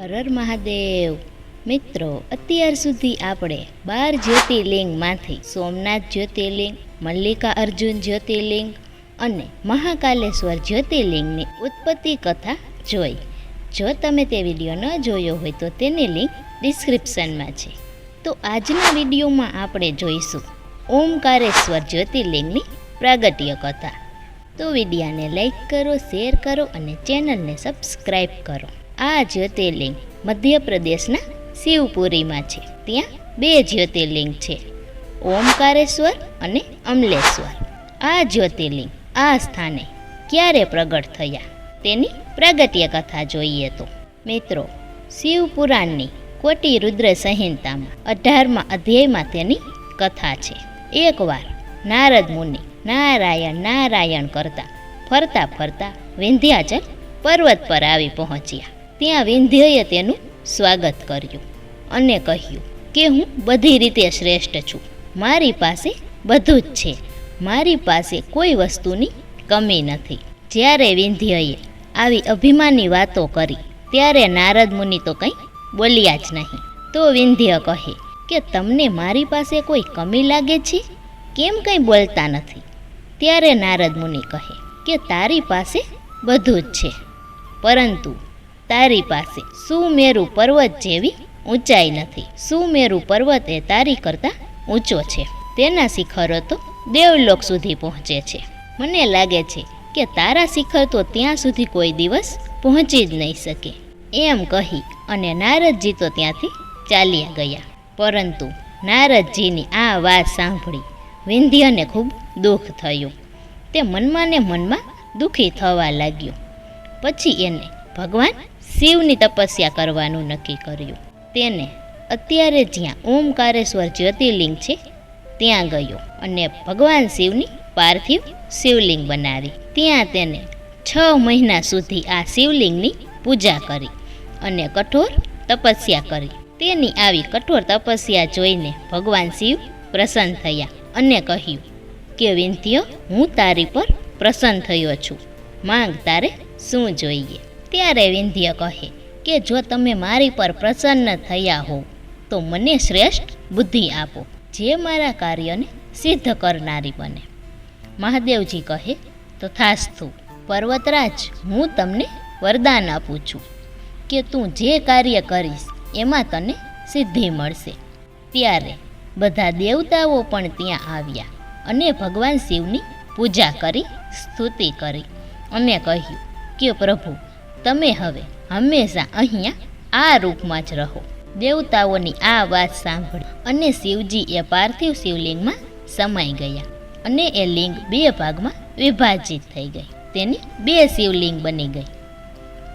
હર હર મહાદેવ મિત્રો, અત્યાર સુધી આપણે 12 જ્યોતિર્લિંગમાંથી સોમનાથ જ્યોતિર્લિંગ, મલ્લિકા અર્જુન જ્યોતિર્લિંગ અને મહાકાલેશ્વર જ્યોતિર્લિંગની ઉત્પત્તિ કથા જોઈ. જો તમે તે વિડીયો ન જોયો હોય તો તેની લિંક ડિસ્ક્રિપ્શનમાં છે. તો આજના વિડીયોમાં આપણે જોઈશું ઓમકારેશ્વર જ્યોતિર્લિંગની પ્રાગટ્ય કથા. તો વિડીયાને લાઈક કરો, શેર કરો અને ચેનલને સબસ્ક્રાઈબ કરો. આ જ્યોતિર્લિંગ મધ્યપ્રદેશના શિવપુરીમાં છે. ત્યાં 2 જ્યોતિર્લિંગ છે, ઓમકારેશ્વર અને અમલેશ્વર. આ જ્યોતિર્લિંગ આ સ્થાને ક્યારે પ્રગટ થયા તેની પ્રાગટ્ય કથા જોઈએ. તો મિત્રો, શિવપુરાણની કોટી રુદ્ર સંહિતામાં 18મા અધ્યાયમાં તેની કથા છે. એકવાર નારદ મુનિ નારાયણ નારાયણ કરતા ફરતા ફરતા વિંધ્યાચલ પર્વત પર આવી પહોંચ્યા. ત્યાં વિંધ્યએ તેનું સ્વાગત કર્યું અને કહ્યું કે હું બધી રીતે શ્રેષ્ઠ છું, મારી પાસે બધું જ છે, મારી પાસે કોઈ વસ્તુની કમી નથી. જ્યારે વિંધ્યએ આવી અભિમાની વાતો કરી ત્યારે નારદ મુનિ તો કંઈ બોલ્યા જ નહીં. તો વિંધ્ય કહે કે તમને મારી પાસે કોઈ કમી લાગે છે, કેમ કંઈ બોલતા નથી? ત્યારે નારદ મુનિ કહે કે તારી પાસે બધું જ છે, પરંતુ તારી પાસે સુમેરુ પર્વત જેવી ઊંચાઈ નથી. સુમેરુ પર્વત એ તારી કરતાં ઊંચો છે, તેના શિખરો તો દેવલોક સુધી પહોંચે છે. મને લાગે છે કે તારા શિખર તો ત્યાં સુધી કોઈ દિવસ પહોંચી જ નહીં શકે. એમ કહી અને નારદજી તો ત્યાંથી ચાલ્યા ગયા. પરંતુ નારદજીની આ વાત સાંભળી વિંધ્યને ખૂબ દુઃખ થયું. તે મનમાં ને મનમાં દુઃખી થવા લાગ્યો. પછી એને ભગવાન શિવની તપસ્યા કરવાનું નક્કી કર્યું. તેને અત્યારે જ્યાં ઓમકારેશ્વર જ્યોતિર્લિંગ છે ત્યાં ગયો અને ભગવાન શિવની પાર્થિવ શિવલિંગ બનાવી. ત્યાં તેને 6 મહિના સુધી આ શિવલિંગની પૂજા કરી અને કઠોર તપસ્યા કરી. તેની આવી કઠોર તપસ્યા જોઈને ભગવાન શિવ પ્રસન્ન થયા અને કહ્યું કે વિંધ્ય, હું તારી પર પ્રસન્ન થયો છું, માંગ તારે શું જોઈએ? ત્યારે વિંધ્ય કહે કે જો તમે મારી પર પ્રસન્ન થયા હો તો મને શ્રેષ્ઠ બુદ્ધિ આપો, જે મારા કાર્યને સિદ્ધ કરનારી બને. મહાદેવજી કહે તથાસ્તુ. પર્વતરાજ, હું તમને વરદાન આપું છું કે તું જે કાર્ય કરીશ એમાં તને સિદ્ધિ મળશે. ત્યારે બધા દેવતાઓ પણ ત્યાં આવ્યા અને ભગવાન શિવની પૂજા કરી, સ્તુતિ કરી અને કહ્યું કે પ્રભુ, તમે હવે હંમેશા અહીંયા આ રૂપમાં જ રહો. દેવતાઓની આ વાત સાંભળી અને શિવજી એ પાર્થિવ શિવલિંગમાં સમાઈ ગયા અને એ લિંગ 2 ભાગમાં વિભાજિત થઈ ગઈ. તેની 2 શિવલિંગ બની ગઈ.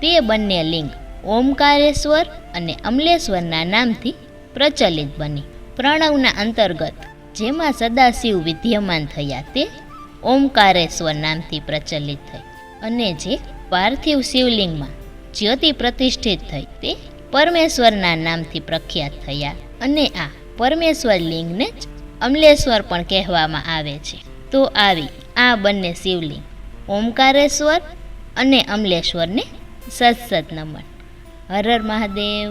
તે બંને લિંગ ઓમકારેશ્વર અને અમલેશ્વરના નામથી પ્રચલિત બની. પ્રણવના અંતર્ગત જેમાં સદાશિવ વિદ્યમાન થયા તે ઓમકારેશ્વર નામથી પ્રચલિત થઈ અને જે પાર્થિવ શિવલિંગમાં જ્યોતિ પ્રતિષ્ઠિત થઈ તે પરમેશ્વરના નામથી પ્રખ્યાત થયા અને આ પરમેશ્વર લિંગને જ અમલેશ્વર પણ કહેવામાં આવે છે. તો આવી આ બંને શિવલિંગ ઓમકારેશ્વર અને અમલેશ્વરને સત સત નમન. હર હર મહાદેવ.